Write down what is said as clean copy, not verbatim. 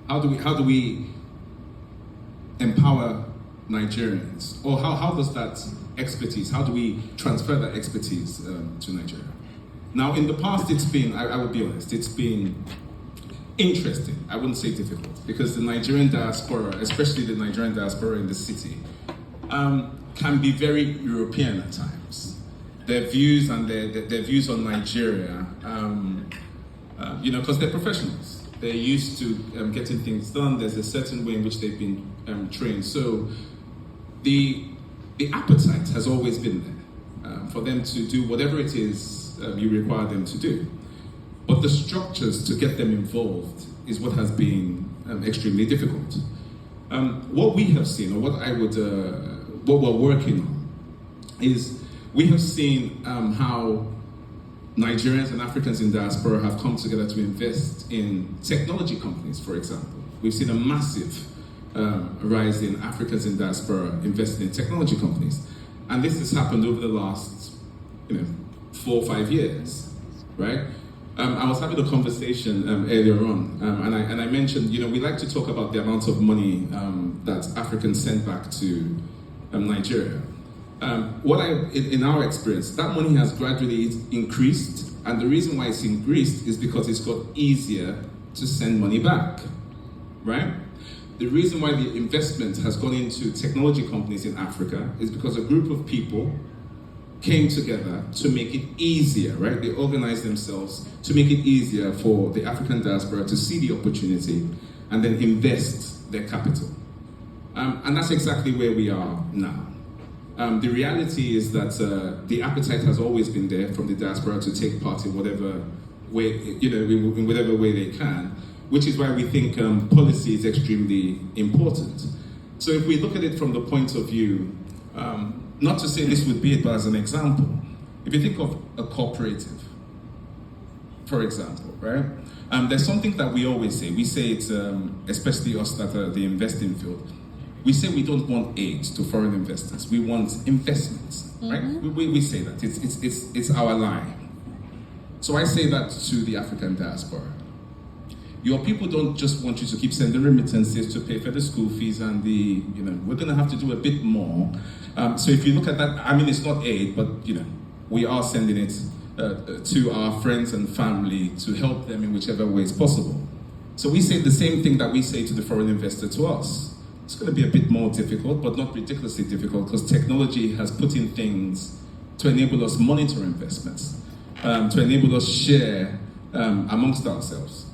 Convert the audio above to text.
How do we empower Nigerians? Or how does that expertise, how do we transfer that expertise to Nigeria? Now, in the past, it's been, I would be honest, it's been interesting. I wouldn't say difficult, because the Nigerian diaspora, especially the Nigerian diaspora in the city, can be very European at times. Their views and their views on Nigeria, because they're professionals. They're used to getting things done. There's a certain way in which they've been trained. So the appetite has always been there for them to do whatever it is you require them to do. But the structures to get them involved is what has been extremely difficult. What we have seen, or what we're working on, is we have seen how Nigerians and Africans in diaspora have come together to invest in technology companies, for example. We've seen a massive rise in Africans in diaspora investing in technology companies. And this has happened over the last 4 or 5 years, right? I was having a conversation earlier on, and I mentioned, we like to talk about the amount of money that Africans send back to Nigeria. In our experience, that money has gradually increased, and the reason why it's increased is because it's got easier to send money back, right? The reason why the investment has gone into technology companies in Africa is because a group of people came together to make it easier, right? They organized themselves to make it easier for the African diaspora to see the opportunity and then invest their capital. And that's exactly where we are now. The reality is that the appetite has always been there from the diaspora to take part in whatever way, in whatever way they can, which is why we think policy is extremely important. So if we look at it from the point of view, not to say this would be it, but as an example, if you think of a cooperative, for example, right? There's something that we always say. We say it's, especially us that are the investing field, we say we don't want aid to foreign investors. We want investments, right? We say that. It's our line. So I say that to the African diaspora. Your people don't just want you to keep sending remittances to pay for the school fees and we're going to have to do a bit more. So if you look at that, it's not aid, but we are sending it to our friends and family to help them in whichever way is possible. So we say the same thing that we say to the foreign investor to us. It's going to be a bit more difficult, but not ridiculously difficult, because technology has put in things to enable us monitor investments, to enable us share amongst ourselves.